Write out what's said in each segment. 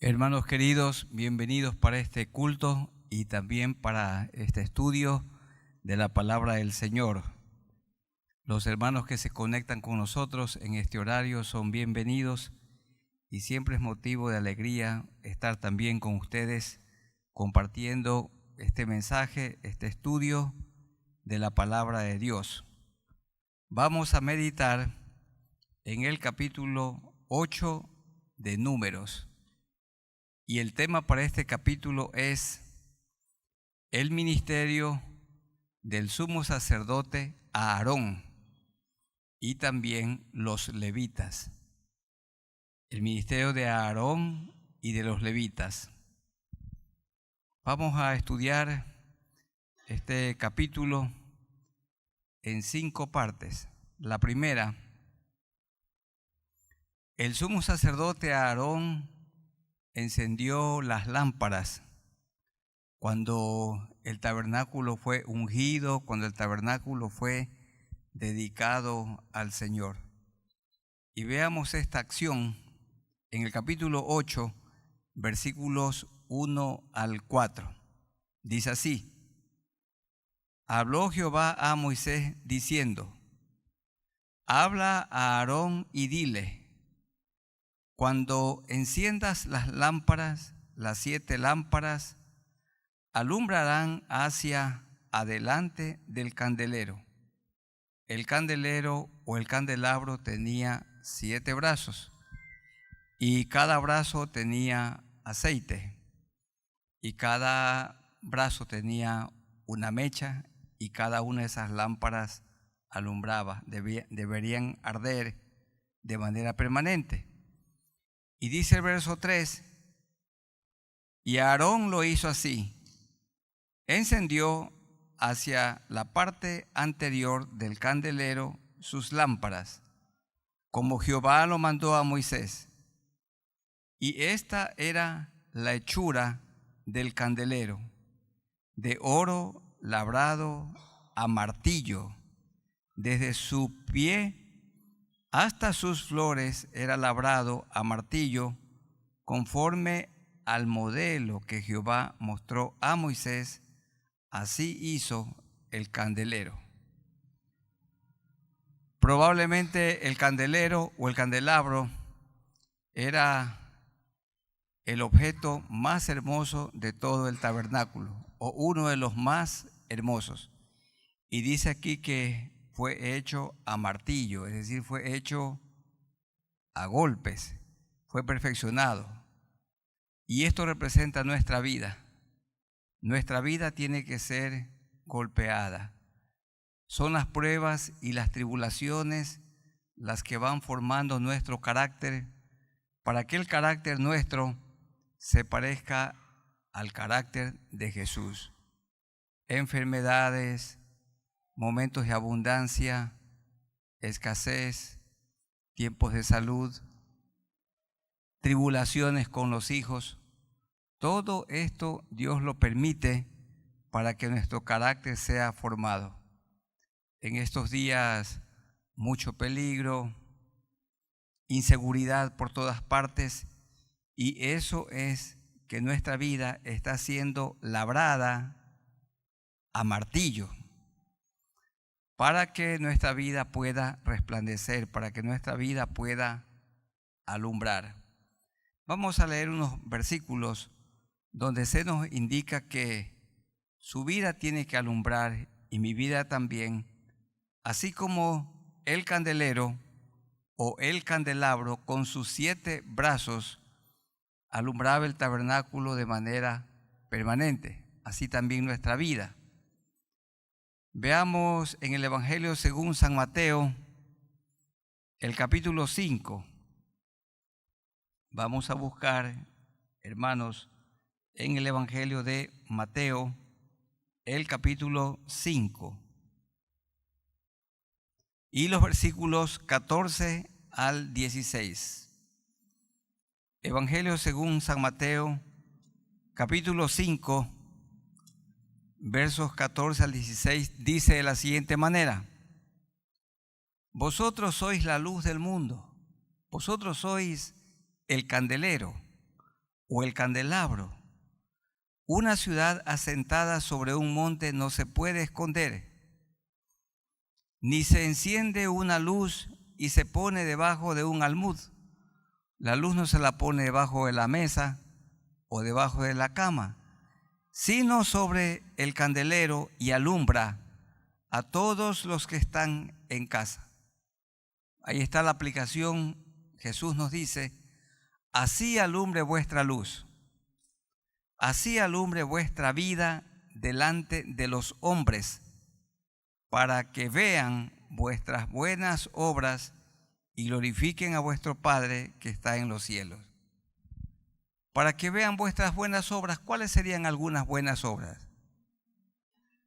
Hermanos queridos, bienvenidos para este culto y también para este estudio de la palabra del Señor. Los hermanos que se conectan con nosotros en este horario son bienvenidos y siempre es motivo de alegría estar también con ustedes compartiendo este mensaje, este estudio de la palabra de Dios. Vamos a meditar en el capítulo 8 de Números. Y el tema para este capítulo es el ministerio del sumo sacerdote Aarón y también los levitas. El ministerio de Aarón y de los levitas. Vamos a estudiar este capítulo en 5 partes. La primera, el sumo sacerdote Aarón encendió las lámparas cuando el tabernáculo fue ungido, cuando el tabernáculo fue dedicado al Señor. Y veamos esta acción en el capítulo 8, versículos 1 al 4. Dice así: Habló Jehová a Moisés diciendo: Habla a Aarón y dile: Cuando enciendas las lámparas, las 7 lámparas alumbrarán hacia adelante del candelero. El candelero o el candelabro tenía 7 brazos y cada brazo tenía aceite y cada brazo tenía una mecha y cada una de esas lámparas alumbraba, deberían arder de manera permanente. Y dice el verso 3, y Aarón lo hizo así, encendió hacia la parte anterior del candelero sus lámparas, como Jehová lo mandó a Moisés. Y esta era la hechura del candelero, de oro labrado a martillo, desde su pie hasta sus flores era labrado a martillo, conforme al modelo que Jehová mostró a Moisés, así hizo el candelero. Probablemente el candelero o el candelabro era el objeto más hermoso de todo el tabernáculo, o uno de los más hermosos. Y dice aquí que fue hecho a martillo, es decir, fue hecho a golpes, fue perfeccionado. Y esto representa nuestra vida. Nuestra vida tiene que ser golpeada. Son las pruebas y las tribulaciones las que van formando nuestro carácter para que el carácter nuestro se parezca al carácter de Jesús. Enfermedades, momentos de abundancia, escasez, tiempos de salud, tribulaciones con los hijos, todo esto Dios lo permite para que nuestro carácter sea formado. En estos días, mucho peligro, inseguridad por todas partes, y eso es que nuestra vida está siendo labrada a martillo, para que nuestra vida pueda resplandecer, para que nuestra vida pueda alumbrar. Vamos a leer unos versículos donde se nos indica que su vida tiene que alumbrar y mi vida también, así como el candelero o el candelabro con sus 7 brazos alumbraba el tabernáculo de manera permanente, así también nuestra vida. Veamos en el Evangelio según San Mateo, el capítulo 5. Vamos a buscar, hermanos, en el Evangelio de Mateo, el capítulo 5. Y los versículos 14 al 16. Evangelio según San Mateo, capítulo 5. Versos 14 al 16 dice de la siguiente manera: Vosotros sois la luz del mundo, vosotros sois el candelero. o el candelabro. Una ciudad asentada sobre un monte no se puede esconder, ni se enciende una luz y se pone debajo de un almud. La luz no se la pone debajo de la mesa o debajo de la cama, sino sobre el candelero, y alumbra a todos los que están en casa. Ahí está la aplicación. Jesús nos dice: así alumbre vuestra luz, así alumbre vuestra vida delante de los hombres, para que vean vuestras buenas obras y glorifiquen a vuestro Padre que está en los cielos. Para que vean vuestras buenas obras. ¿Cuáles serían algunas buenas obras?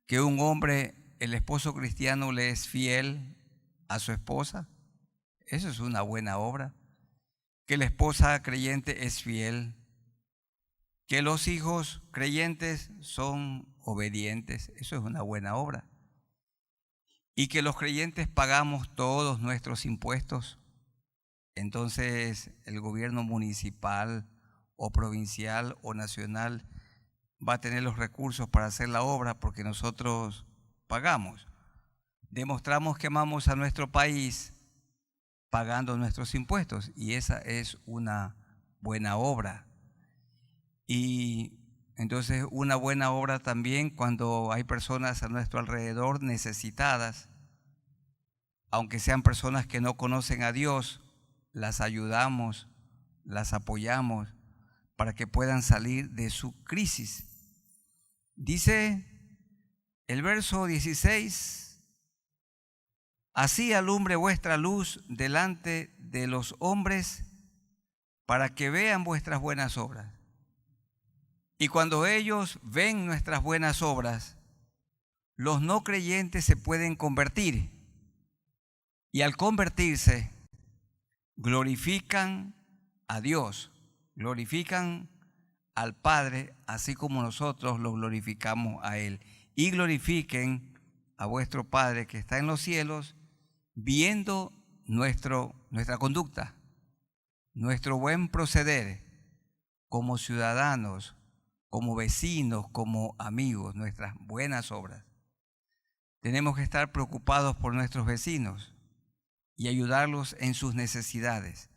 Que un hombre, el esposo cristiano, le es fiel a su esposa. Eso es una buena obra. Que la esposa creyente es fiel. Que los hijos creyentes son obedientes. Eso es una buena obra. Y que los creyentes pagamos todos nuestros impuestos. Entonces el gobierno municipal o provincial o nacional va a tener los recursos para hacer la obra porque nosotros pagamos. Demostramos que amamos a nuestro país pagando nuestros impuestos, y esa es una buena obra. Y entonces una buena obra también cuando hay personas a nuestro alrededor necesitadas, aunque sean personas que no conocen a Dios, las ayudamos, las apoyamos para que puedan salir de su crisis. Dice el verso 16: así alumbre vuestra luz delante de los hombres, para que vean vuestras buenas obras. Y cuando ellos ven nuestras buenas obras, los no creyentes se pueden convertir. Y al convertirse, glorifican a Dios, glorifican al Padre, así como nosotros lo glorificamos a Él. Y glorifiquen a vuestro Padre que está en los cielos, viendo nuestra conducta, nuestro buen proceder como ciudadanos, como vecinos, como amigos, nuestras buenas obras. Tenemos que estar preocupados por nuestros vecinos y ayudarlos en sus necesidades,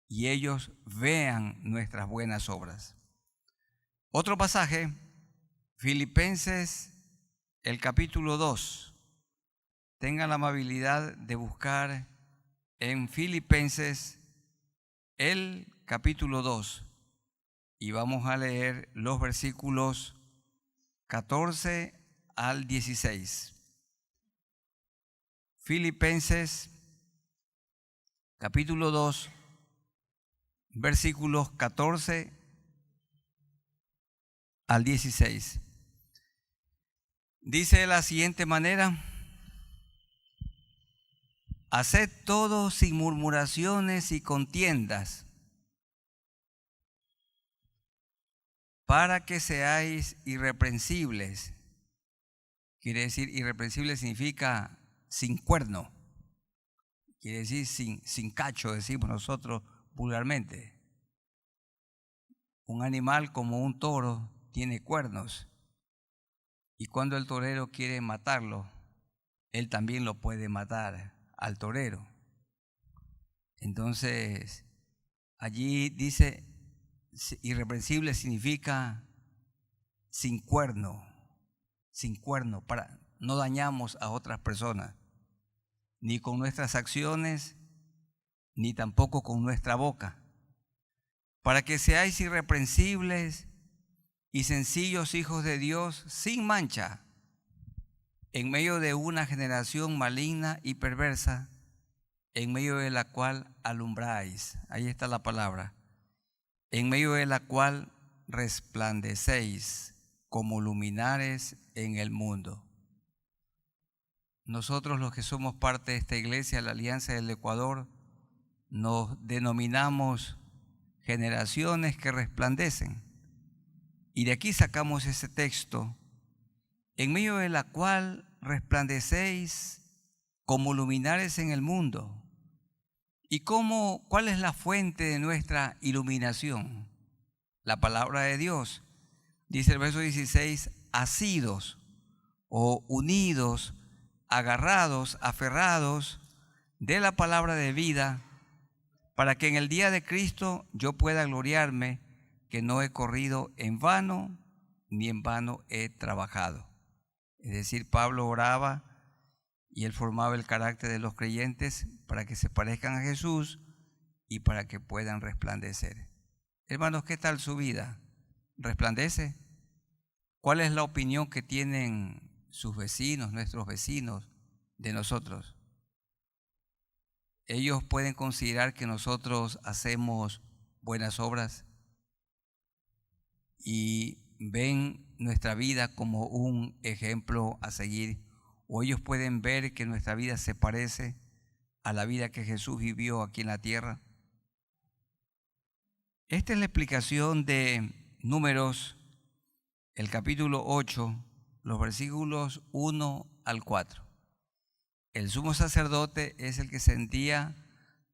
y ellos vean nuestras buenas obras. Otro pasaje, Filipenses, el capítulo 2. Tengan la amabilidad de buscar en Filipenses el capítulo 2 y vamos a leer los versículos 14 al 16. Filipenses capítulo 2, versículos 14 al 16. Dice de la siguiente manera: haced todo sin murmuraciones y contiendas, para que seáis irreprensibles. Quiere decir, irreprensible significa sin cuerno. Quiere decir sin cacho, decimos nosotros vulgarmente. Un animal como un toro tiene cuernos, y cuando el torero quiere matarlo, él también lo puede matar al torero. Entonces, allí dice, irreprensible significa sin cuerno, para no dañamos a otras personas, ni con nuestras acciones, ni tampoco con nuestra boca, para que seáis irreprensibles y sencillos hijos de Dios, sin mancha, en medio de una generación maligna y perversa, en medio de la cual alumbráis. Ahí está la palabra. En medio de la cual resplandecéis como luminares en el mundo. Nosotros, los que somos parte de esta iglesia, la Alianza del Ecuador, nos denominamos generaciones que resplandecen. Y de aquí sacamos ese texto: en medio de la cual resplandecéis como luminares en el mundo. ¿Y cuál es la fuente de nuestra iluminación? la palabra de Dios. Dice el verso 16, asidos o unidos, agarrados, aferrados de la palabra de vida, para que en el día de Cristo yo pueda gloriarme que no he corrido en vano, ni en vano he trabajado. Es decir, Pablo oraba y él formaba el carácter de los creyentes para que se parezcan a Jesús y para que puedan resplandecer. Hermanos, ¿qué tal su vida? ¿Resplandece? ¿Cuál es la opinión que tienen sus vecinos, nuestros vecinos, de nosotros? ¿Ellos pueden considerar que nosotros hacemos buenas obras y ven nuestra vida como un ejemplo a seguir? ¿O ellos pueden ver que nuestra vida se parece a la vida que Jesús vivió aquí en la tierra? Esta es la explicación de Números, el capítulo 8, los versículos 1 al 4. El sumo sacerdote es el que encendía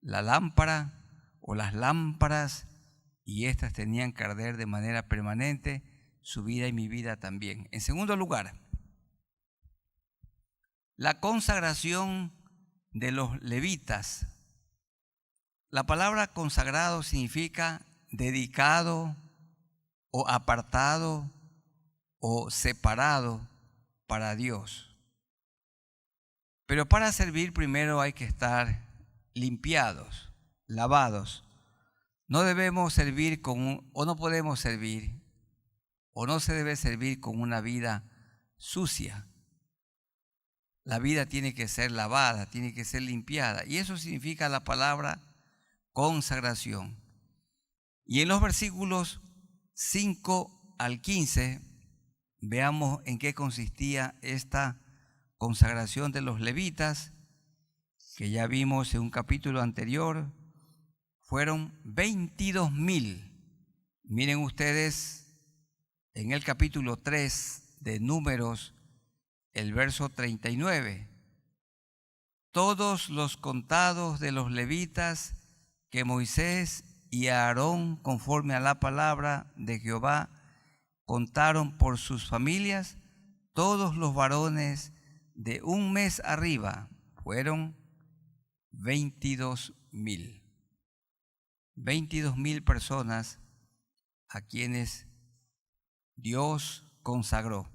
la lámpara o las lámparas, y éstas tenían que arder de manera permanente, su vida y mi vida también. En segundo lugar, la consagración de los levitas. La palabra consagrado significa dedicado o apartado o separado para Dios. Pero para servir primero hay que estar limpiados, lavados. No debemos servir no podemos servir, o no se debe servir con una vida sucia. La vida tiene que ser lavada, tiene que ser limpiada. Y eso significa la palabra consagración. Y en los versículos 5 al 15, veamos en qué consistía esta consagración de los levitas, que ya vimos en un capítulo anterior. Fueron 22,000. Miren ustedes en el capítulo 3 de Números, el verso 39. Todos los contados de los levitas que Moisés y Aarón, conforme a la palabra de Jehová, contaron por sus familias, todos los varones de un mes arriba, fueron 22,000. 22,000 personas a quienes Dios consagró.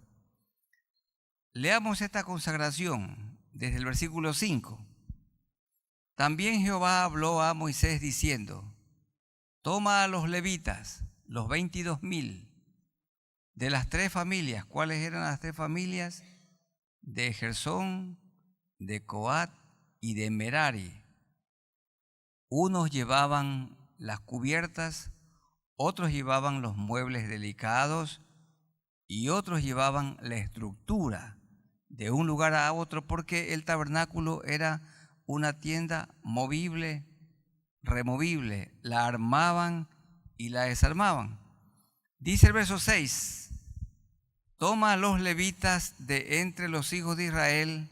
Leamos esta consagración desde el versículo 5. También Jehová habló a Moisés diciendo: toma a los levitas, los 22,000, de las 3 familias. ¿Cuáles eran las 3 familias? De Gersón, de Coat y de Merari. Unos llevaban las cubiertas, otros llevaban los muebles delicados y otros llevaban la estructura de un lugar a otro, porque el tabernáculo era una tienda movible, removible. La armaban y la desarmaban. Dice el verso 6: toma a los levitas de entre los hijos de Israel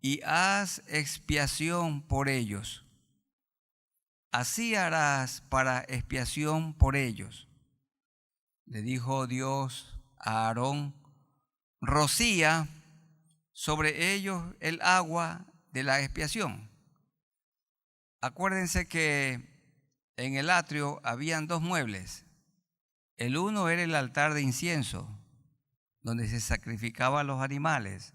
y haz expiación por ellos. Así harás para expiación por ellos. Le dijo Dios a Aarón: rocía sobre ellos el agua de la expiación. Acuérdense que en el atrio habían 2 muebles. El uno era el altar de incienso, donde se sacrificaban los animales.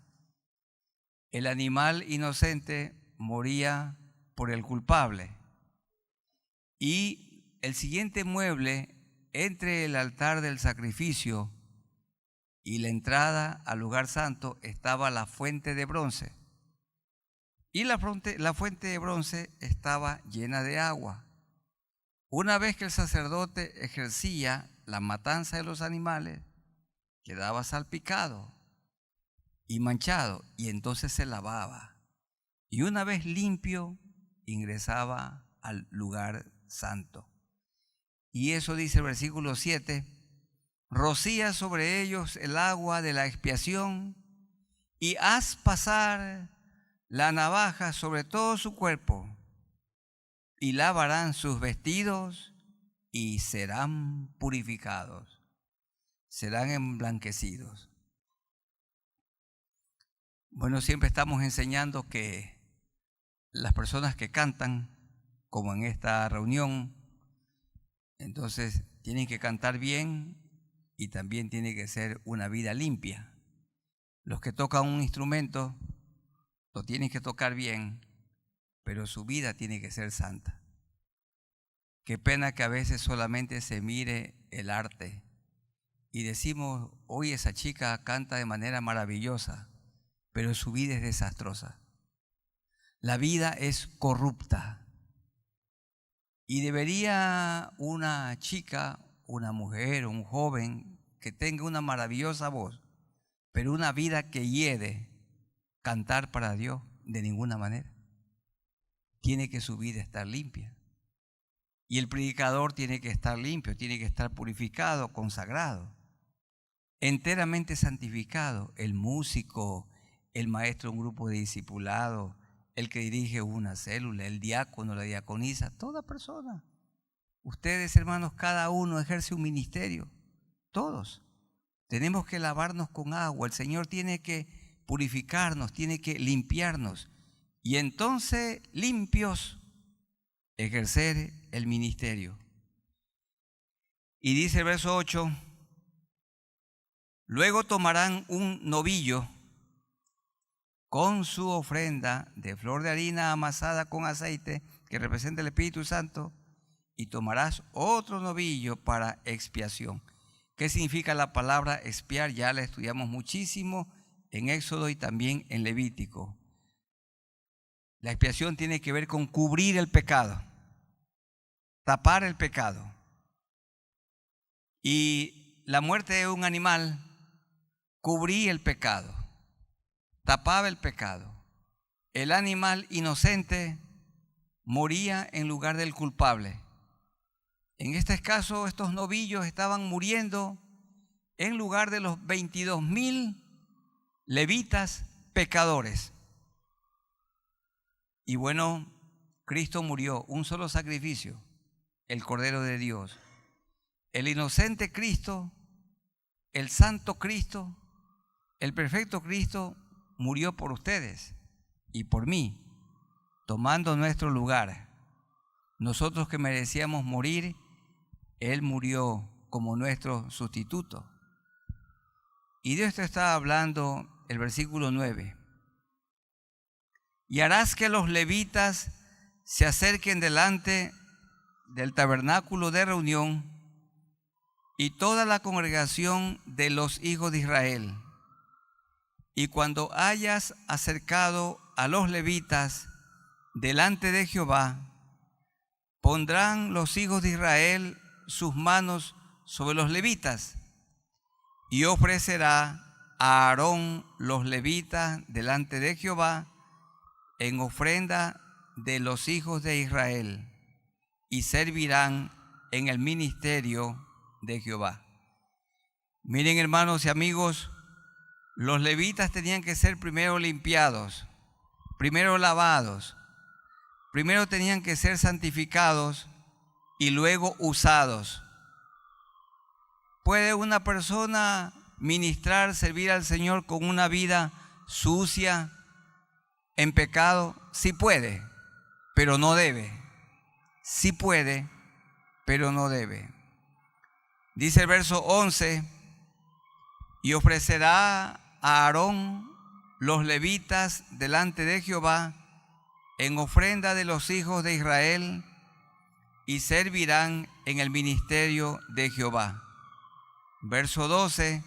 El animal inocente moría por el culpable. Y el siguiente mueble, entre el altar del sacrificio y la entrada al lugar santo, estaba la fuente de bronce. Y la fuente de bronce estaba llena de agua. Una vez que el sacerdote ejercía la matanza de los animales, quedaba salpicado y manchado, y entonces se lavaba. Y una vez limpio, ingresaba al lugar santo. Y eso dice el versículo 7: rocía sobre ellos el agua de la expiación y haz pasar la navaja sobre todo su cuerpo, y lavarán sus vestidos y serán purificados, serán emblanquecidos. Bueno, siempre estamos enseñando que las personas que cantan, como en esta reunión, entonces tienen que cantar bien y también tiene que ser una vida limpia. Los que tocan un instrumento lo tienen que tocar bien, pero su vida tiene que ser santa. Qué pena que a veces solamente se mire el arte y decimos, hoy esa chica canta de manera maravillosa, pero su vida es desastrosa. La vida es corrupta y debería una chica, una mujer, un joven que tenga una maravillosa voz, pero una vida que hiede, cantar para Dios de ninguna manera. Tiene que su vida estar limpia. Y el predicador tiene que estar limpio, tiene que estar purificado, consagrado, enteramente santificado. El músico, el maestro de un grupo de discipulado, el que dirige una célula, el diácono, la diaconisa, toda persona. Ustedes, hermanos, cada uno ejerce un ministerio, todos. Tenemos que lavarnos con agua, el Señor tiene que purificarnos, tiene que limpiarnos. Y entonces, limpios, ejercer el ministerio. Y dice el verso 8, luego tomarán un novillo con su ofrenda de flor de harina amasada con aceite, que representa el Espíritu Santo, y tomarás otro novillo para expiación. ¿Qué significa la palabra expiar? Ya la estudiamos muchísimo en Éxodo y también en Levítico. La expiación tiene que ver con cubrir el pecado, tapar el pecado. Y la muerte de un animal cubría el pecado, tapaba el pecado. El animal inocente moría en lugar del culpable. En este caso, estos novillos estaban muriendo en lugar de los 22,000 levitas pecadores. Y bueno, Cristo murió, un solo sacrificio, el Cordero de Dios. El inocente Cristo, el santo Cristo, el perfecto Cristo murió por ustedes y por mí, tomando nuestro lugar. Nosotros que merecíamos morir, Él murió como nuestro sustituto. Y de esto está hablando el versículo 9. Y harás que los levitas se acerquen delante del tabernáculo de reunión y toda la congregación de los hijos de Israel. Y cuando hayas acercado a los levitas delante de Jehová, pondrán los hijos de Israel sus manos sobre los levitas, y ofrecerá a Aarón los levitas delante de Jehová en ofrenda de los hijos de Israel, y servirán en el ministerio de Jehová. Miren, hermanos y amigos, los levitas tenían que ser primero limpiados, primero lavados, primero tenían que ser santificados y luego usados. ¿Puede una persona ministrar, servir al Señor con una vida sucia, en pecado? Sí puede, pero no debe. Sí puede, pero no debe. Dice el verso 11, y ofrecerá a Aarón los levitas delante de Jehová en ofrenda de los hijos de Israel, y servirán en el ministerio de Jehová. Verso 12,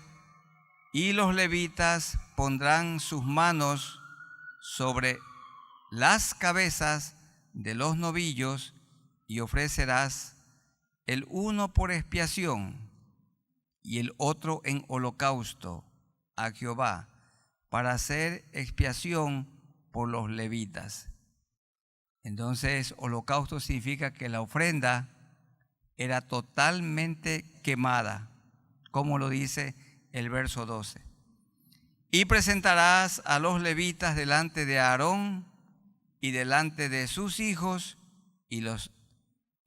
y los levitas pondrán sus manos sobre las cabezas de los novillos, y ofrecerás el uno por expiación y el otro en holocausto a Jehová, para hacer expiación por los levitas. Entonces, holocausto significa que la ofrenda era totalmente quemada, como lo dice el verso 12. Y presentarás a los levitas delante de Aarón y delante de sus hijos,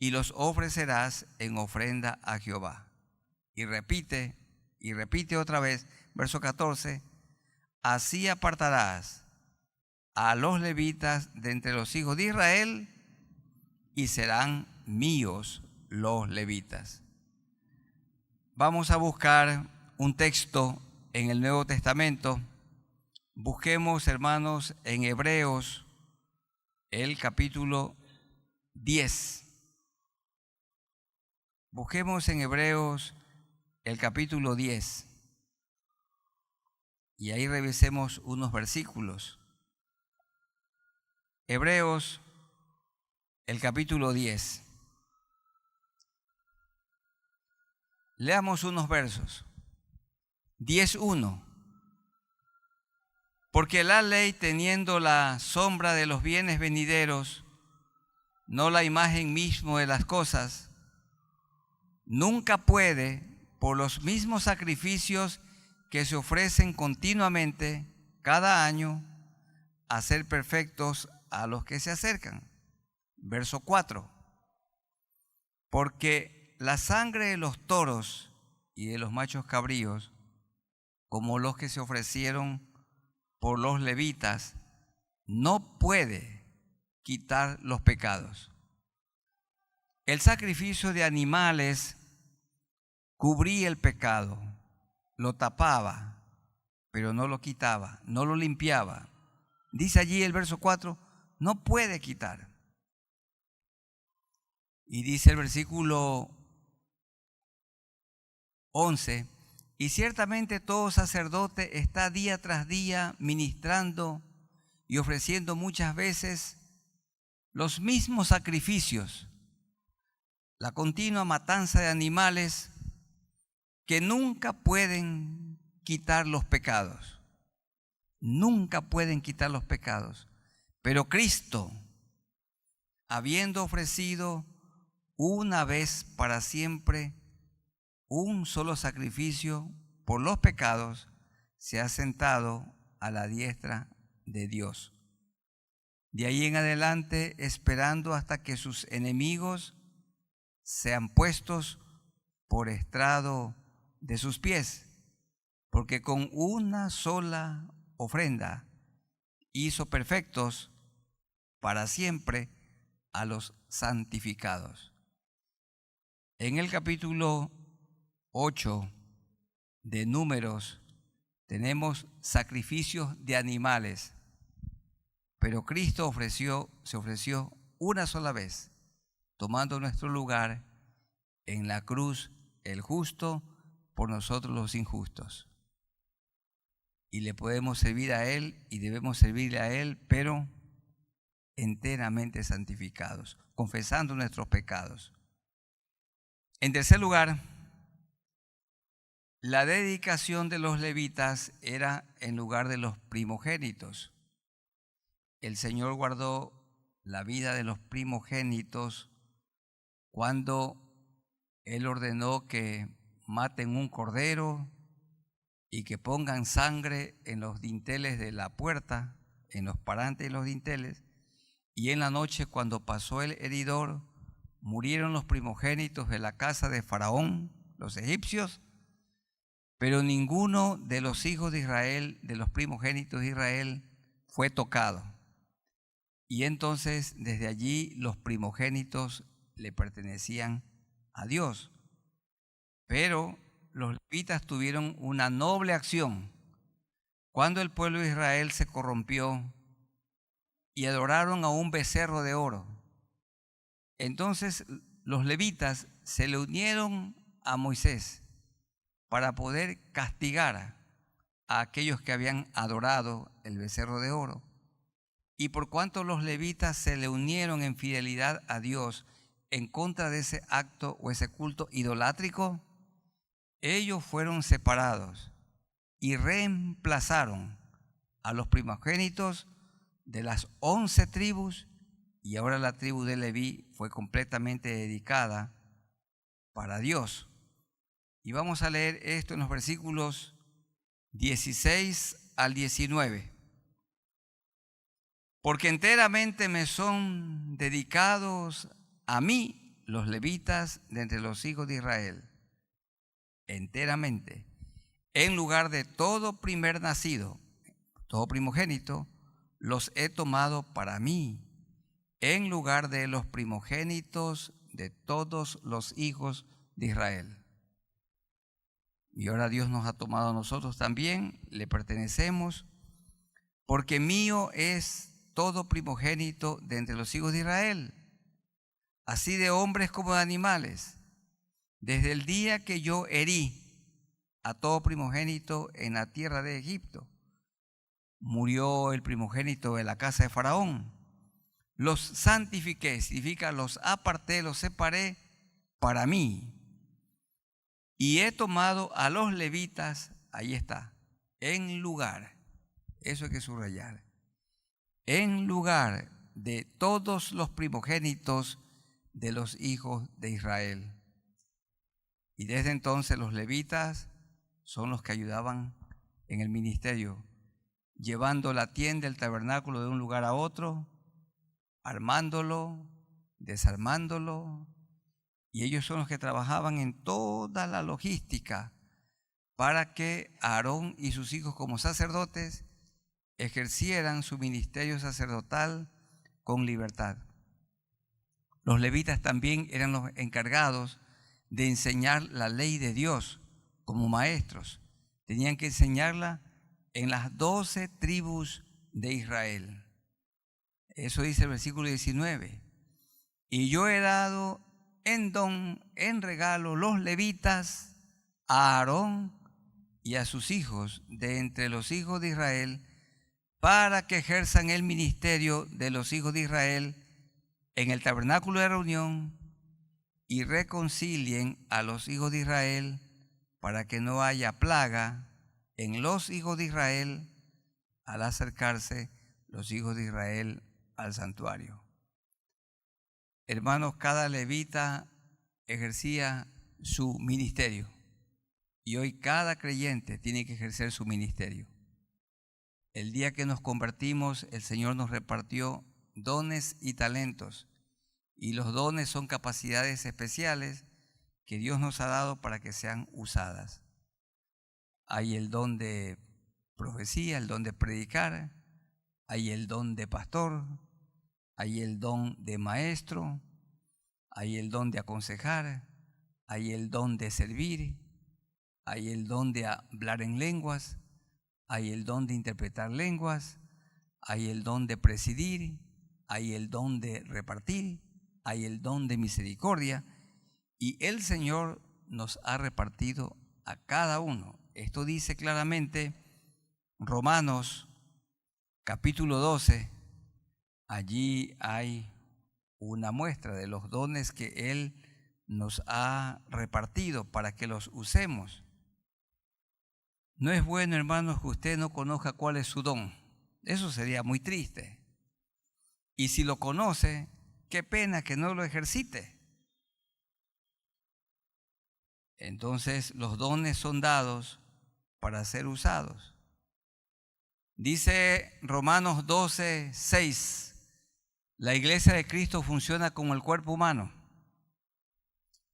y los ofrecerás en ofrenda a Jehová. Y repite otra vez, verso 14, así apartarás a los levitas de entre los hijos de Israel y serán míos los levitas. Vamos a buscar un texto en el Nuevo Testamento. Busquemos, hermanos, en Hebreos el capítulo 10. Busquemos en Hebreos el capítulo 10 y ahí revisemos unos versículos. Hebreos el capítulo 10. Leamos unos versos. 10:1. Porque la ley, teniendo la sombra de los bienes venideros, no la imagen mismo de las cosas, nunca puede, por los mismos sacrificios que se ofrecen continuamente cada año, hacer perfectos a los que se acercan. Verso 4. Porque la sangre de los toros y de los machos cabríos, como los que se ofrecieron por los levitas, no puede quitar los pecados. El sacrificio de animales cubría el pecado, lo tapaba, pero no lo quitaba, no lo limpiaba. Dice allí el verso 4, no puede quitar. Y dice el versículo 11, y ciertamente todo sacerdote está día tras día ministrando y ofreciendo muchas veces los mismos sacrificios, la continua matanza de animales que nunca pueden quitar los pecados. Nunca pueden quitar los pecados. Pero Cristo, habiendo ofrecido una vez para siempre un solo sacrificio por los pecados, se ha sentado a la diestra de Dios. De ahí en adelante, esperando hasta que sus enemigos sean puestos por estrado de sus pies, porque con una sola ofrenda hizo perfectos para siempre a los santificados. En el capítulo 8 de Números tenemos sacrificios de animales, pero Cristo se ofreció una sola vez, tomando nuestro lugar en la cruz, el justo por nosotros los injustos. Y le podemos servir a Él y debemos servirle a Él, pero enteramente santificados, confesando nuestros pecados. En tercer lugar, la dedicación de los levitas era en lugar de los primogénitos. El Señor guardó la vida de los primogénitos cuando Él ordenó que maten un cordero y que pongan sangre en los dinteles de la puerta, en los parantes y los dinteles, y en la noche cuando pasó el heridor, murieron los primogénitos de la casa de Faraón, los egipcios, pero ninguno de los hijos de Israel, de los primogénitos de Israel, fue tocado. Y entonces desde allí los primogénitos le pertenecían a Dios. Pero los levitas tuvieron una noble acción cuando el pueblo de Israel se corrompió y adoraron a un becerro de oro. Entonces los levitas se le unieron a Moisés para poder castigar a aquellos que habían adorado el becerro de oro. Y por cuanto los levitas se le unieron en fidelidad a Dios en contra de ese acto o ese culto idolátrico, ellos fueron separados y reemplazaron a los primogénitos de las 11 tribus, y ahora la tribu de Leví fue completamente dedicada para Dios. Y vamos a leer esto en los versículos 16 al 19. Porque enteramente me son dedicados a mí los levitas de entre los hijos de Israel, enteramente, en lugar de todo primer nacido, todo primogénito, los he tomado para mí, en lugar de los primogénitos de todos los hijos de Israel. Y ahora Dios nos ha tomado a nosotros también, le pertenecemos, porque mío es todo primogénito de entre los hijos de Israel, así de hombres como de animales, desde el día que yo herí a todo primogénito en la tierra de Egipto. Murió el primogénito de la casa de Faraón. Los santifiqué, significa los aparté, los separé para mí. Y he tomado a los levitas, ahí está, en lugar, eso hay que subrayar, en lugar de todos los primogénitos de los hijos de Israel. Y desde entonces los levitas son los que ayudaban en el ministerio, llevando la tienda, el tabernáculo de un lugar a otro, armándolo, desarmándolo, y ellos son los que trabajaban en toda la logística para que Aarón y sus hijos como sacerdotes ejercieran su ministerio sacerdotal con libertad. Los levitas también eran los encargados de enseñar la ley de Dios como maestros. Tenían que enseñarla en las 12 tribus de Israel. Eso dice el versículo 19. Y yo he dado en don, en regalo, los levitas a Aarón y a sus hijos de entre los hijos de Israel, para que ejerzan el ministerio de los hijos de Israel en el tabernáculo de reunión y reconcilien a los hijos de Israel, para que no haya plaga en los hijos de Israel al acercarse los hijos de Israel al santuario. Hermanos, cada levita ejercía su ministerio y hoy cada creyente tiene que ejercer su ministerio. El día que nos convertimos, el Señor nos repartió dones y talentos, y los dones son capacidades especiales que Dios nos ha dado para que sean usadas. Hay el don de profecía, el don de predicar, hay el don de pastor, hay el don de maestro, hay el don de aconsejar, hay el don de servir, hay el don de hablar en lenguas, hay el don de interpretar lenguas, hay el don de presidir, hay el don de repartir, hay el don de misericordia, y el Señor nos ha repartido a cada uno. Esto dice claramente Romanos capítulo 12. Allí hay una muestra de los dones que Él nos ha repartido para que los usemos. No es bueno, hermanos, que usted no conozca cuál es su don. Eso sería muy triste. Y si lo conoce, qué pena que no lo ejercite. Entonces, los dones son dados para ser usados. Dice Romanos 12, 6. La iglesia de Cristo funciona como el cuerpo humano.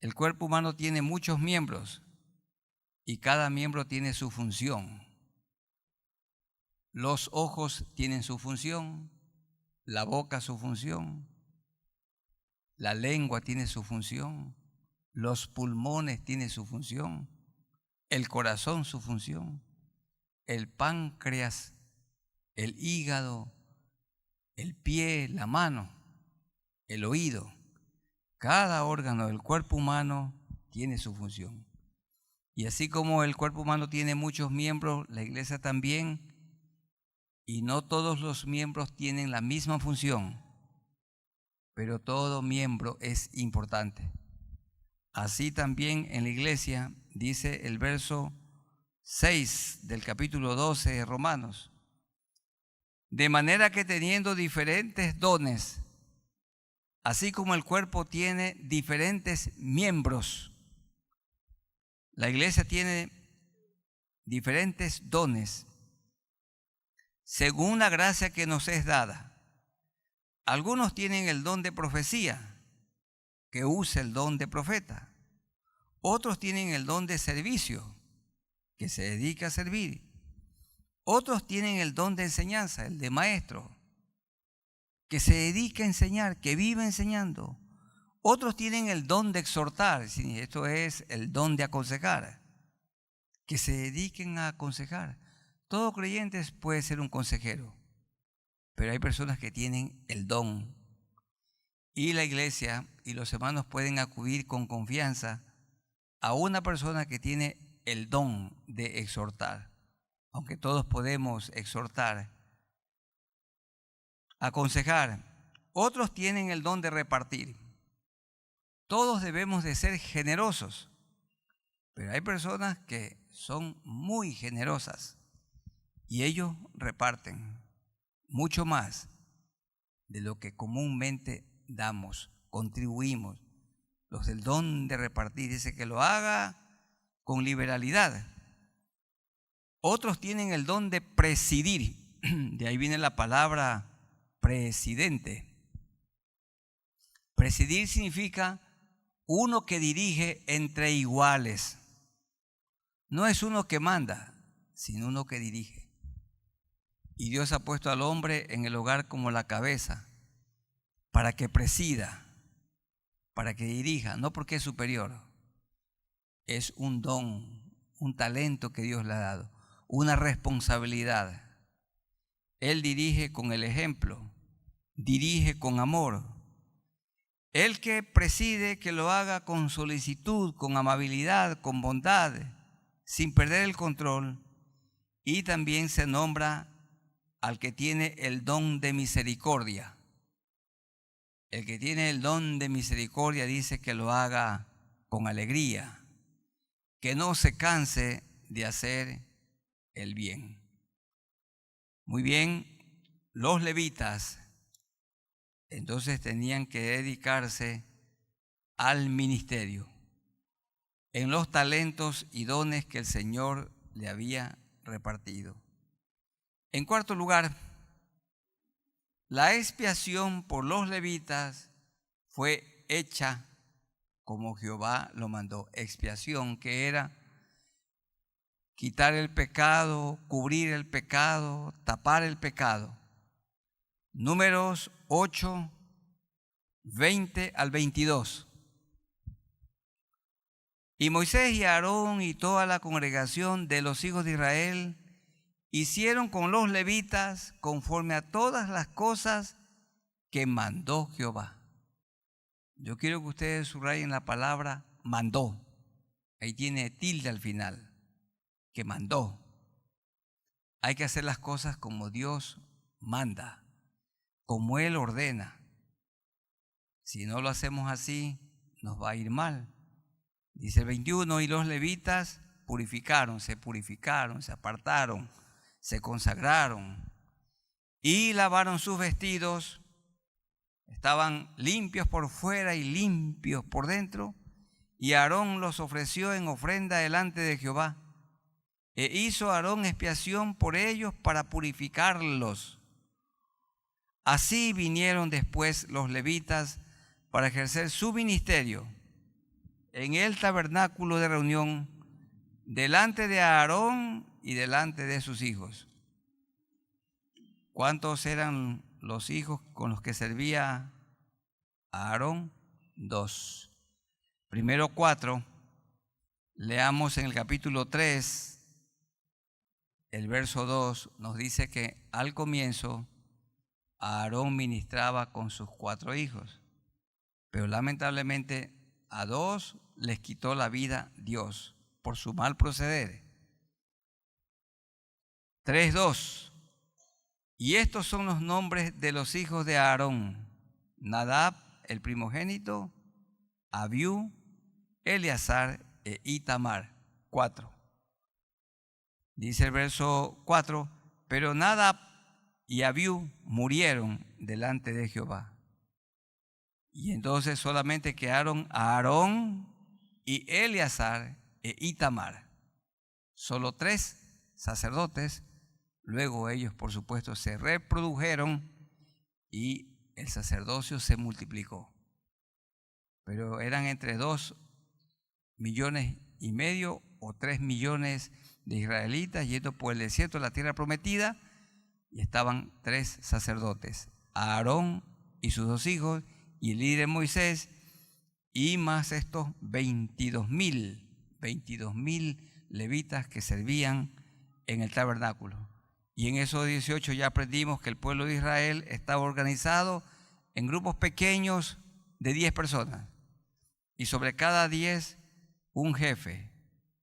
El cuerpo humano tiene muchos miembros y cada miembro tiene su función. Los ojos tienen su función, la boca su función, la lengua tiene su función, los pulmones tienen su función, el corazón su función, el páncreas, el hígado, el pie, la mano, el oído. Cada órgano del cuerpo humano tiene su función. Y así como el cuerpo humano tiene muchos miembros, la iglesia también, y no todos los miembros tienen la misma función, pero todo miembro es importante. Así también en la iglesia, dice el verso 6 del capítulo 12 de Romanos, de manera que teniendo diferentes dones, así como el cuerpo tiene diferentes miembros, la iglesia tiene diferentes dones, según la gracia que nos es dada. Algunos tienen el don de profecía, que use el don de profeta. Otros tienen el don de servicio, que se dedica a servir. Otros tienen el don de enseñanza, el de maestro, que se dedica a enseñar, que vive enseñando. Otros tienen el don de exhortar, esto es el don de aconsejar, que se dediquen a aconsejar. Todo creyente puede ser un consejero, pero hay personas que tienen el don. Y la iglesia y los hermanos pueden acudir con confianza a una persona que tiene el don de exhortar. Aunque todos podemos exhortar, aconsejar. Otros tienen el don de repartir. Todos debemos de ser generosos, pero hay personas que son muy generosas y ellos reparten mucho más de lo que comúnmente damos, contribuimos. Los del don de repartir, dice que lo haga con liberalidad. Otros tienen el don de presidir, de ahí viene la palabra presidente. Presidir significa uno que dirige entre iguales. No es uno que manda, sino uno que dirige. Y Dios ha puesto al hombre en el hogar como la cabeza, para que presida, para que dirija, no porque es superior. Es un don, un talento que Dios le ha dado, una responsabilidad. Él dirige con el ejemplo, dirige con amor. El que preside, que lo haga con solicitud, con amabilidad, con bondad, sin perder el control. Y también se nombra al que tiene el don de misericordia. El que tiene el don de misericordia dice que lo haga con alegría, que no se canse de hacer el bien. Muy bien, los levitas entonces tenían que dedicarse al ministerio en los talentos y dones que el Señor le había repartido. En cuarto lugar, la expiación por los levitas fue hecha como Jehová lo mandó. Expiación, que era quitar el pecado, cubrir el pecado, tapar el pecado. Números 8, 20 al 22. Y Moisés y Aarón y toda la congregación de los hijos de Israel hicieron con los levitas conforme a todas las cosas que mandó Jehová. Yo quiero que ustedes subrayen la palabra mandó. Ahí tiene tilde al final, que mandó. Hay que hacer las cosas como Dios manda, como Él ordena. Si no lo hacemos así, nos va a ir mal. Dice el 21, y los levitas se purificaron, se apartaron, se consagraron y lavaron sus vestidos. Estaban limpios por fuera y limpios por dentro. Y Aarón los ofreció en ofrenda delante de Jehová. E hizo Aarón expiación por ellos para purificarlos. Así vinieron después los levitas para ejercer su ministerio en el tabernáculo de reunión delante de Aarón y delante de sus hijos. ¿Cuántos eran los hijos con los que servía Aarón? 2. Primero 4. Leamos en el capítulo 3, el verso 2, nos dice que al comienzo Aarón ministraba con sus 4 hijos, pero lamentablemente a 2 les quitó la vida Dios por su mal proceder. 3:2. Y estos son los nombres de los hijos de Aarón: Nadab, el primogénito, Abiú, Eleazar e Itamar. 4. Dice el verso 4, pero Nadab y Abiú murieron delante de Jehová. Y entonces solamente quedaron Aarón y Eleazar e Itamar. Solo 3 sacerdotes. Luego ellos, por supuesto, se reprodujeron y el sacerdocio se multiplicó. pero eran entre 2,5 millones o 3 millones de israelitas yendo por el desierto de la tierra prometida, y estaban 3 sacerdotes, Aarón y sus 2 hijos, y el líder Moisés, y más estos 22,000 levitas que servían en el tabernáculo. Y en esos 18 ya aprendimos que el pueblo de Israel estaba organizado en grupos pequeños de 10 personas. Y sobre cada 10, un jefe.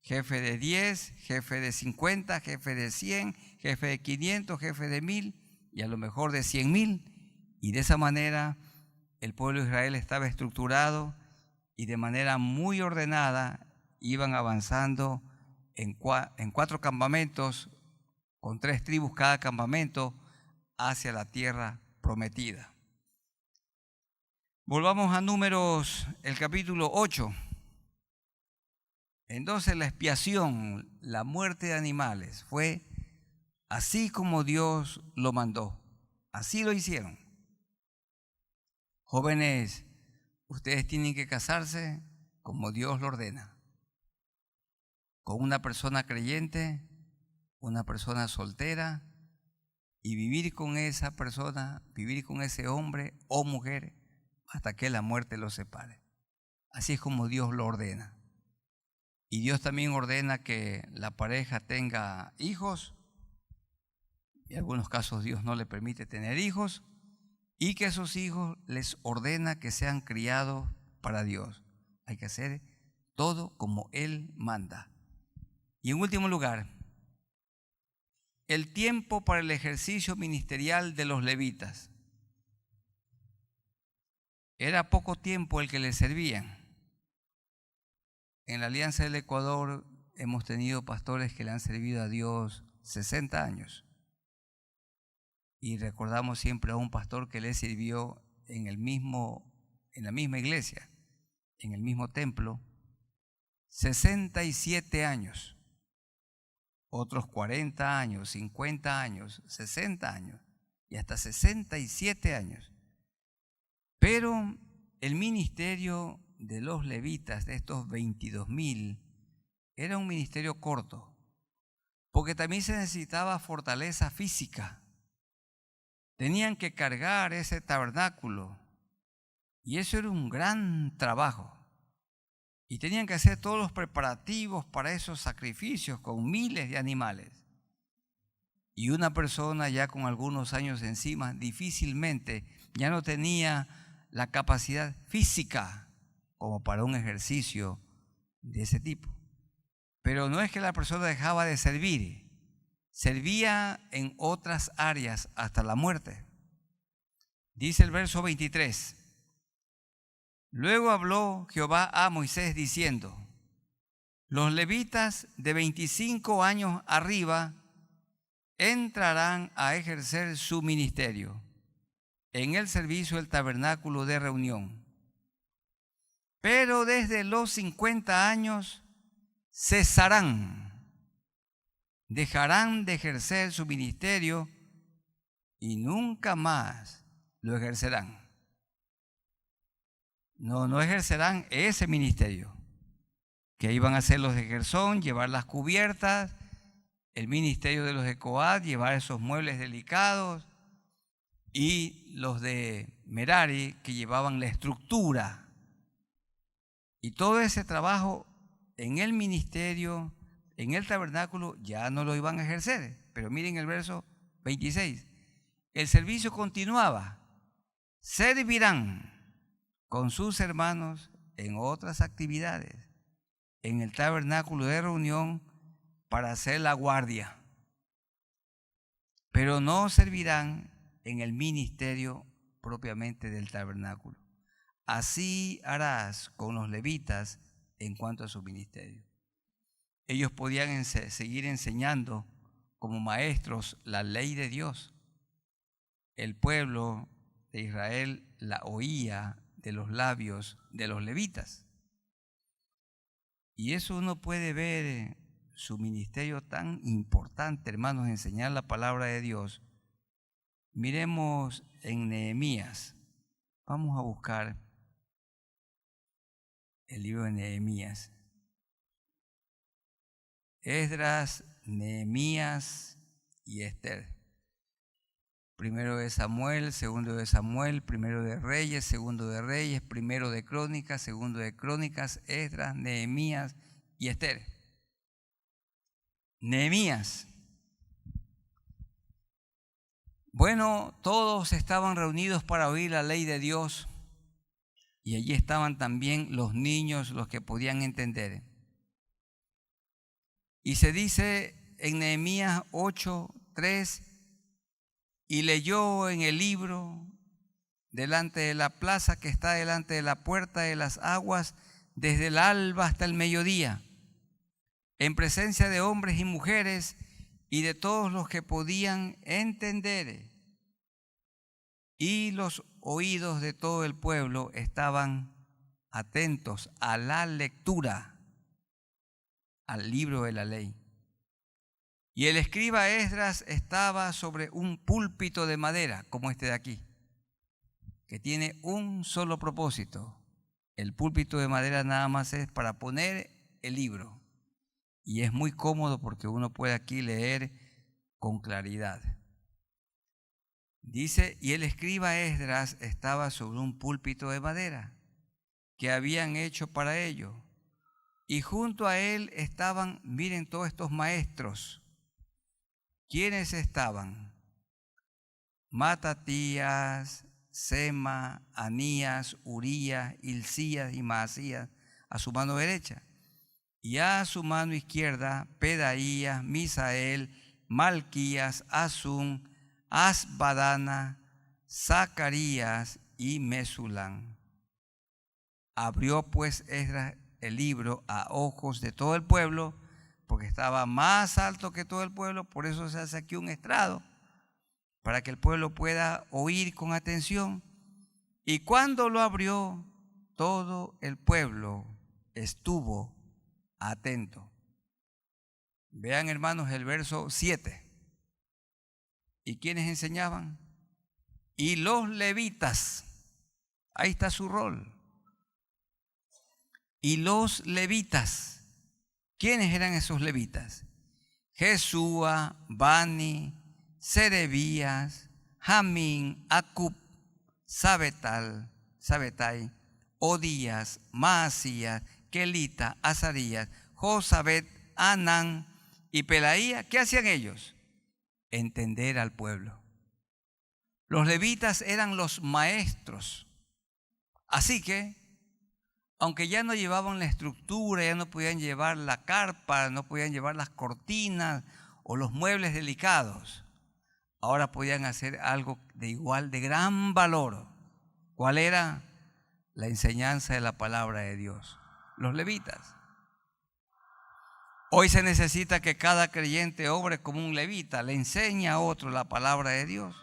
Jefe de 10, jefe de 50, jefe de 100, jefe de 500, jefe de 1000 y a lo mejor de 100,000. Y de esa manera el pueblo de Israel estaba estructurado y de manera muy ordenada iban avanzando en 4 campamentos, con 3 tribus cada campamento, hacia la tierra prometida. Volvamos a Números, el capítulo 8. Entonces la expiación, la muerte de animales, fue así como Dios lo mandó. Así lo hicieron. Jóvenes, ustedes tienen que casarse como Dios lo ordena, con una persona creyente, una persona soltera, y vivir con esa persona, vivir con ese hombre o mujer hasta que la muerte los separe. Así es como Dios lo ordena. Y Dios también ordena que la pareja tenga hijos, y en algunos casos Dios no le permite tener hijos, y que esos hijos les ordena que sean criados para Dios. Hay que hacer todo como Él manda. Y en último lugar, el tiempo para el ejercicio ministerial de los levitas. Era poco tiempo el que les servían. En la Alianza del Ecuador hemos tenido pastores que le han servido a Dios 60 años. Y recordamos siempre a un pastor que le sirvió en la misma iglesia, en el mismo templo, 67 años. Otros 40 años, 50 años, 60 años y hasta 67 años. Pero el ministerio de los levitas, de estos 22,000, era un ministerio corto, porque también se necesitaba fortaleza física. Tenían que cargar ese tabernáculo y eso era un gran trabajo. Y tenían que hacer todos los preparativos para esos sacrificios con miles de animales. Y una persona ya con algunos años encima difícilmente ya no tenía la capacidad física como para un ejercicio de ese tipo. Pero no es que la persona dejaba de servir, servía en otras áreas hasta la muerte. Dice el verso 23. Luego habló Jehová a Moisés diciendo: los levitas de 25 años arriba entrarán a ejercer su ministerio en el servicio del tabernáculo de reunión. Pero desde los 50 años cesarán, dejarán de ejercer su ministerio y nunca más lo ejercerán. No ejercerán ese ministerio, que iban a hacer los de Gersón, llevar las cubiertas, el ministerio de los de Coat, llevar esos muebles delicados, y los de Merari, que llevaban la estructura. Y todo ese trabajo en el ministerio, en el tabernáculo, ya no lo iban a ejercer. Pero miren el verso 26. El servicio continuaba. Servirán con sus hermanos en otras actividades, en el tabernáculo de reunión para hacer la guardia, pero no servirán en el ministerio propiamente del tabernáculo. Así harás con los levitas en cuanto a su ministerio. Ellos podían seguir enseñando como maestros la ley de Dios. El pueblo de Israel la oía de los labios de los levitas. Y eso uno puede ver su ministerio tan importante, hermanos, enseñar la palabra de Dios. Miremos en Nehemías. Vamos a buscar el libro de Nehemías. Esdras, Nehemías y Esther. Primero de Samuel, segundo de Samuel, primero de Reyes, segundo de Reyes, primero de Crónicas, segundo de Crónicas, Esdras, Nehemías y Esther. Nehemías. Bueno, todos estaban reunidos para oír la ley de Dios y allí estaban también los niños, los que podían entender. Y se dice en Nehemías 8:3, y leyó en el libro delante de la plaza que está delante de la puerta de las aguas, desde el alba hasta el mediodía, en presencia de hombres y mujeres y de todos los que podían entender. Y los oídos de todo el pueblo estaban atentos a la lectura, al libro de la ley. Y el escriba Esdras estaba sobre un púlpito de madera, como este de aquí, que tiene un solo propósito. El púlpito de madera nada más es para poner el libro. Y es muy cómodo porque uno puede aquí leer con claridad. Dice, y el escriba Esdras estaba sobre un púlpito de madera que habían hecho para ello. Y junto a él estaban, miren todos estos maestros. ¿Quiénes estaban? Matatías, Sema, Anías, Urías, Hilcías y Maasías a su mano derecha. Y a su mano izquierda, Pedaías, Misael, Malquías, Asum, Asbadana, Zacarías y Mesulán. Abrió pues Esdras el libro a ojos de todo el pueblo, porque estaba más alto que todo el pueblo, por eso se hace aquí un estrado, para que el pueblo pueda oír con atención. Y cuando lo abrió, todo el pueblo estuvo atento. Vean, hermanos, el verso 7. ¿Y quiénes enseñaban? Y los levitas. Ahí está su rol. Y los levitas. ¿Quiénes eran esos levitas? Jesúa, Bani, Serebías, Jamín, Acub, Sabetai, Odías, Maasías, Kelita, Azarías, Josabet, Anán y Pelaía. ¿Qué hacían ellos? Entender al pueblo. Los levitas eran los maestros. Así que, aunque ya no llevaban la estructura, ya no podían llevar la carpa, no podían llevar las cortinas o los muebles delicados, ahora podían hacer algo de igual, de gran valor. ¿Cuál era? La enseñanza de la palabra de Dios. Los levitas. Hoy se necesita que cada creyente obre como un levita, le enseña a otro la palabra de Dios.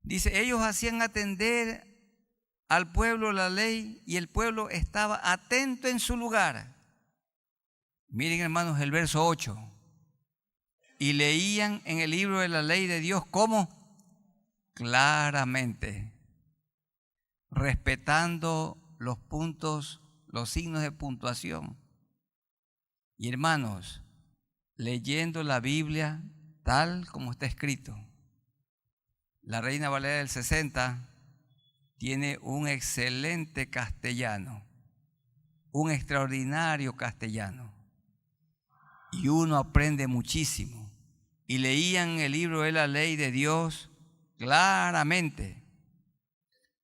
Dice, ellos hacían atender al pueblo la ley y el pueblo estaba atento en su lugar. Miren, hermanos, el verso 8. Y leían en el libro de la ley de Dios, ¿cómo? Claramente, respetando los puntos, los signos de puntuación. Y hermanos, leyendo la Biblia tal como está escrito. La Reina Valera del 60 tiene un excelente castellano, un extraordinario castellano. Y uno aprende muchísimo. Y leían el libro de la ley de Dios claramente.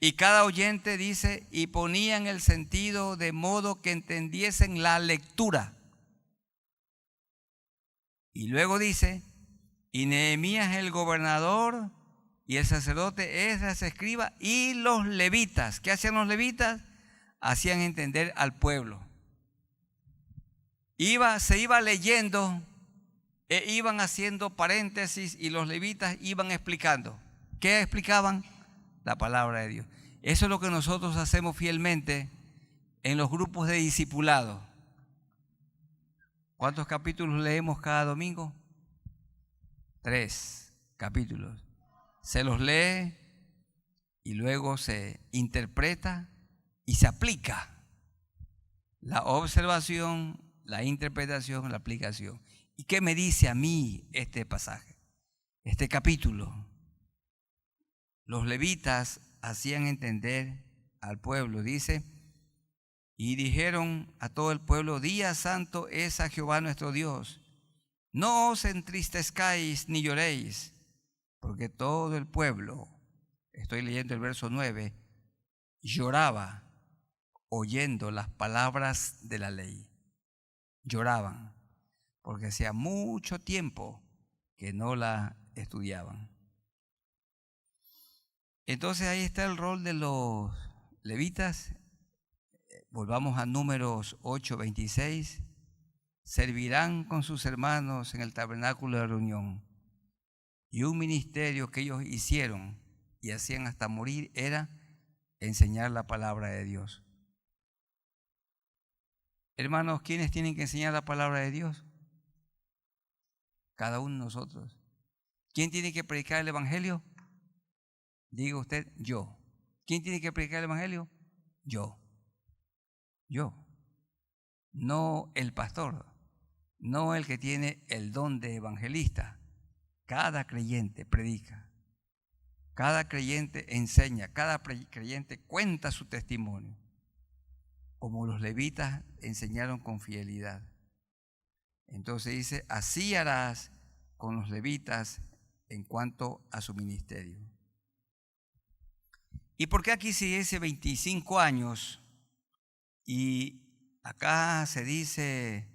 Y cada oyente dice, y ponían el sentido de modo que entendiesen la lectura. Y luego dice, y Nehemías el gobernador y el sacerdote Esdras escriba y los levitas. ¿Qué hacían los levitas? Hacían entender al pueblo. Se iba leyendo e iban haciendo paréntesis y los levitas iban explicando. ¿Qué explicaban? La palabra de Dios. Eso es lo que nosotros hacemos fielmente en los grupos de discipulado. ¿Cuántos capítulos leemos cada domingo? 3 capítulos. Se los lee y luego se interpreta y se aplica. la observación, la interpretación, la aplicación. ¿Y qué me dice a mí este pasaje, este capítulo? Los levitas hacían entender al pueblo, dice, y dijeron a todo el pueblo: día santo es a Jehová nuestro Dios. No os entristezcáis ni lloréis, porque todo el pueblo, estoy leyendo el verso 9, lloraba oyendo las palabras de la ley. Lloraban, porque hacía mucho tiempo que no la estudiaban. Entonces ahí está el rol de los levitas. Volvamos a Números 8:26. Servirán con sus hermanos en el tabernáculo de reunión. Y un ministerio que ellos hicieron y hacían hasta morir era enseñar la palabra de Dios. Hermanos, ¿quiénes tienen que enseñar la palabra de Dios? Cada uno de nosotros. ¿Quién tiene que predicar el evangelio? Diga usted, yo. ¿Quién tiene que predicar el evangelio? Yo. No el pastor, no el que tiene el don de evangelista. Cada creyente predica, cada creyente enseña, cada creyente cuenta su testimonio, como los levitas enseñaron con fidelidad. Entonces dice, así harás con los levitas en cuanto a su ministerio. ¿Y por qué aquí se dice 25 años y acá se dice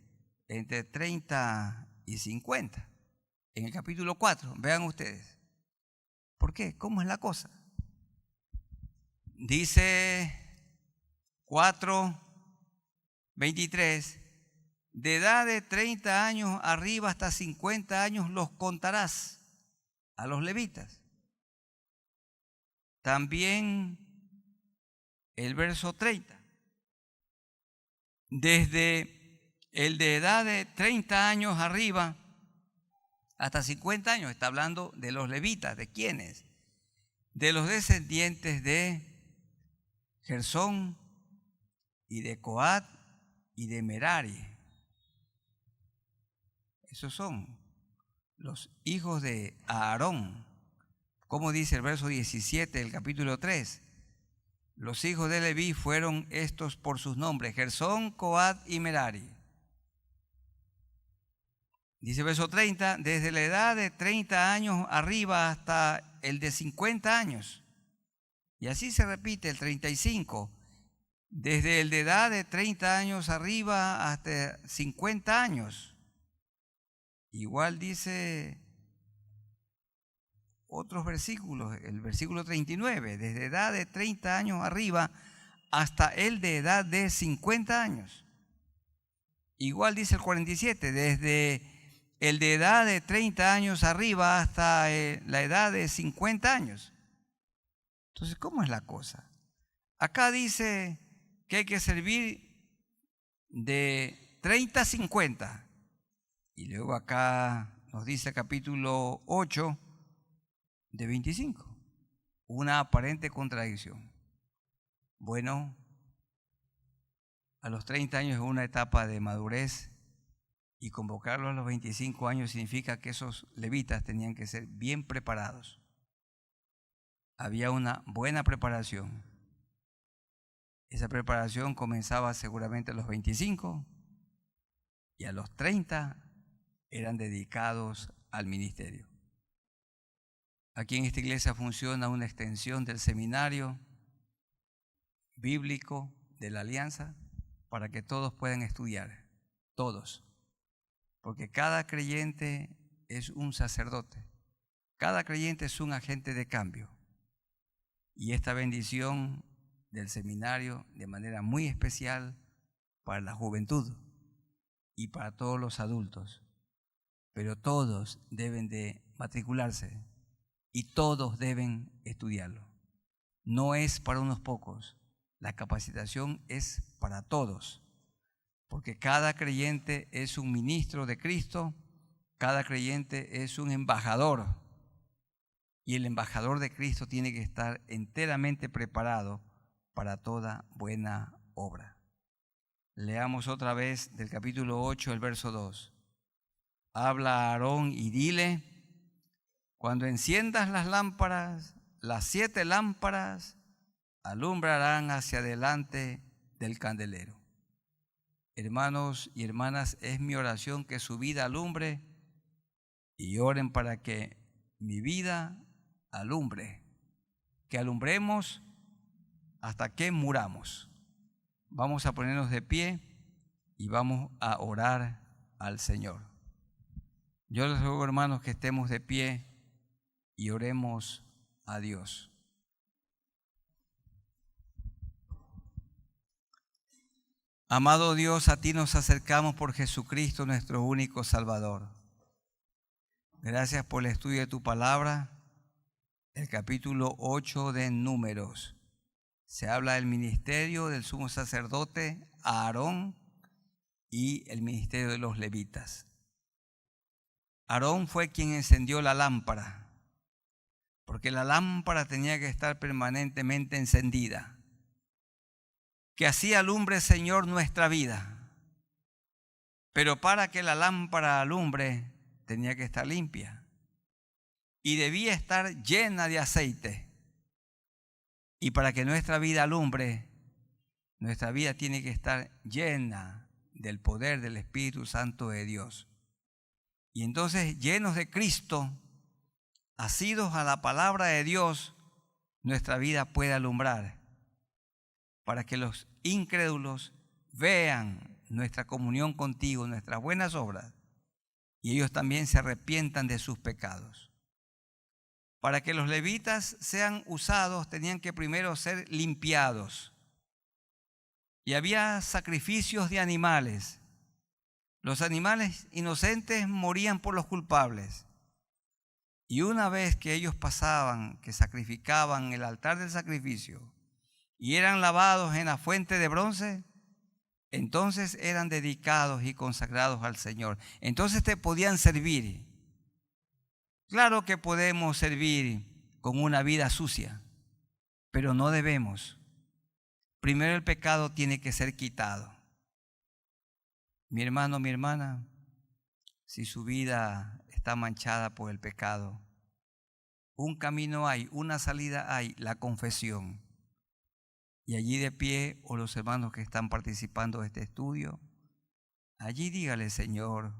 entre 30 y 50? En el capítulo 4, vean ustedes. ¿Por qué? ¿Cómo es la cosa? Dice 4:23, de edad de 30 años arriba hasta 50 años los contarás a los levitas. También el verso 30. Desde el de edad de 30 años arriba hasta 50 años, está hablando de los levitas. ¿De quiénes? De los descendientes de Gersón y de Coat y de Merari. Esos son los hijos de Aarón. Como dice el verso 17 del capítulo 3, los hijos de Leví fueron estos por sus nombres: Gersón, Coat y Merari. Dice el verso 30, desde la edad de 30 años arriba hasta el de 50 años. Y así se repite el 35, desde el de edad de 30 años arriba hasta 50 años. Igual dice otros versículos, el versículo 39, desde edad de 30 años arriba hasta el de edad de 50 años. Igual dice el 47, desde el de edad de 30 años arriba hasta la edad de 50 años. Entonces, ¿cómo es la cosa? Acá dice que hay que servir de 30 a 50. Y luego acá nos dice el capítulo 8 de 25. Una aparente contradicción. Bueno, a los 30 años es una etapa de madurez, y convocarlos a los 25 años significa que esos levitas tenían que ser bien preparados. Había una buena preparación. Esa preparación comenzaba seguramente a los 25 y a los 30 eran dedicados al ministerio. Aquí en esta iglesia funciona una extensión del seminario bíblico de la Alianza para que todos puedan estudiar, todos. Porque cada creyente es un sacerdote, cada creyente es un agente de cambio. Y esta bendición del seminario de manera muy especial para la juventud y para todos los adultos. Pero todos deben de matricularse y todos deben estudiarlo. No es para unos pocos, la capacitación es para todos. Porque cada creyente es un ministro de Cristo, cada creyente es un embajador. Y el embajador de Cristo tiene que estar enteramente preparado para toda buena obra. Leamos otra vez del capítulo 8, el verso 2. Habla a Aarón y dile: cuando enciendas las lámparas, las 7 lámparas alumbrarán hacia adelante del candelero. Hermanos y hermanas, es mi oración que su vida alumbre, y oren para que mi vida alumbre, que alumbremos hasta que muramos. Vamos a ponernos de pie y vamos a orar al Señor. Yo les ruego, hermanos, que estemos de pie y oremos a Dios. Amado Dios, a ti nos acercamos por Jesucristo, nuestro único Salvador. Gracias por el estudio de tu palabra. El capítulo 8 de Números. Se habla del ministerio del sumo sacerdote Aarón y el ministerio de los levitas. Aarón fue quien encendió la lámpara, porque la lámpara tenía que estar permanentemente encendida. Que así alumbre, Señor, nuestra vida. Pero para que la lámpara alumbre, tenía que estar limpia y debía estar llena de aceite. Y para que nuestra vida alumbre, nuestra vida tiene que estar llena del poder del Espíritu Santo de Dios. Y entonces, llenos de Cristo, asidos a la palabra de Dios, nuestra vida puede alumbrar, para que los incrédulos vean nuestra comunión contigo, nuestras buenas obras, y ellos también se arrepientan de sus pecados. Para que los levitas sean usados, tenían que primero ser limpiados. Y había sacrificios de animales. Los animales inocentes morían por los culpables. Y una vez que ellos pasaban, que sacrificaban el altar del sacrificio, y eran lavados en la fuente de bronce, entonces eran dedicados y consagrados al Señor. Entonces te podían servir. Claro que podemos servir con una vida sucia, pero no debemos. Primero el pecado tiene que ser quitado. Mi hermano, mi hermana, si su vida está manchada por el pecado, un camino hay, una salida hay, la confesión. Y allí de pie, o los hermanos que están participando de este estudio, allí dígale: Señor,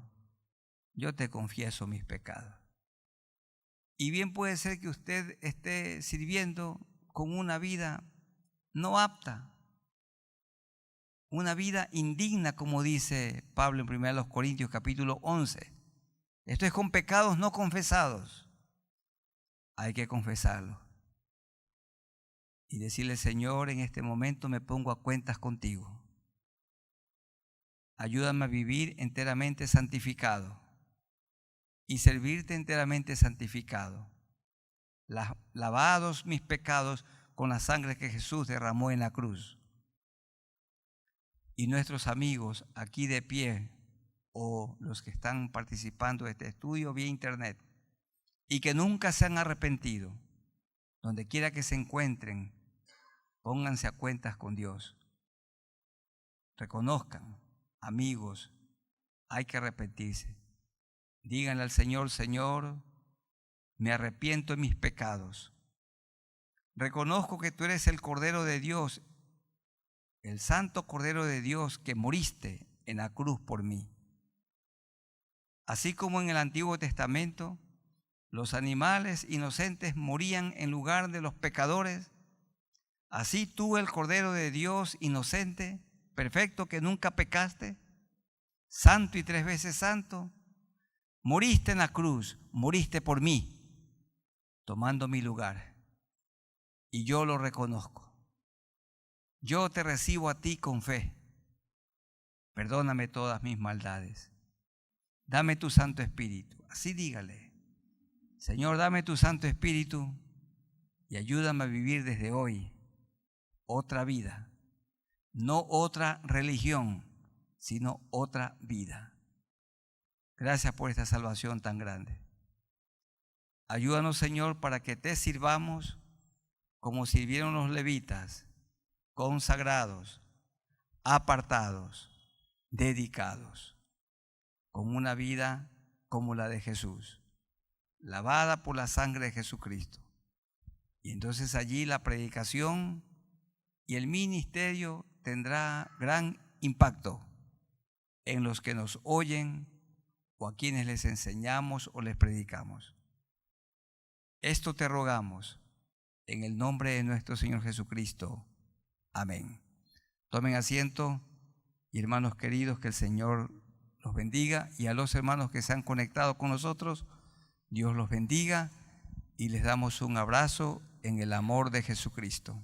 yo te confieso mis pecados. Y bien puede ser que usted esté sirviendo con una vida no apta, una vida indigna, como dice Pablo en 1 Corintios capítulo 11. Esto es con pecados no confesados. Hay que confesarlo y decirle: Señor, en este momento me pongo a cuentas contigo. Ayúdame a vivir enteramente santificado y servirte enteramente santificado. Lavados mis pecados con la sangre que Jesús derramó en la cruz. Y nuestros amigos aquí de pie, o los que están participando de este estudio vía internet y que nunca se han arrepentido, donde quiera que se encuentren, pónganse a cuentas con Dios. Reconozcan, amigos, hay que arrepentirse. Díganle al Señor: Señor, me arrepiento de mis pecados. Reconozco que tú eres el Cordero de Dios, el Santo Cordero de Dios, que moriste en la cruz por mí. Así como en el Antiguo Testamento, los animales inocentes morían en lugar de los pecadores, así tú, el Cordero de Dios inocente, perfecto, que nunca pecaste, santo y 3 veces santo, moriste en la cruz, moriste por mí, tomando mi lugar. Y yo lo reconozco. Yo te recibo a ti con fe. Perdóname todas mis maldades. Dame tu Santo Espíritu. Así dígale: Señor, dame tu Santo Espíritu y ayúdame a vivir desde hoy otra vida. No otra religión, sino otra vida. Gracias por esta salvación tan grande. Ayúdanos, Señor, para que te sirvamos como sirvieron los levitas, consagrados, apartados, dedicados, con una vida como la de Jesús, lavada por la sangre de Jesucristo. Y entonces allí la predicación y el ministerio tendrá gran impacto en los que nos oyen o a quienes les enseñamos o les predicamos. Esto te rogamos en el nombre de nuestro Señor Jesucristo. Amén. Tomen asiento y hermanos queridos, que el Señor los bendiga, y a los hermanos que se han conectado con nosotros, Dios los bendiga y les damos un abrazo en el amor de Jesucristo.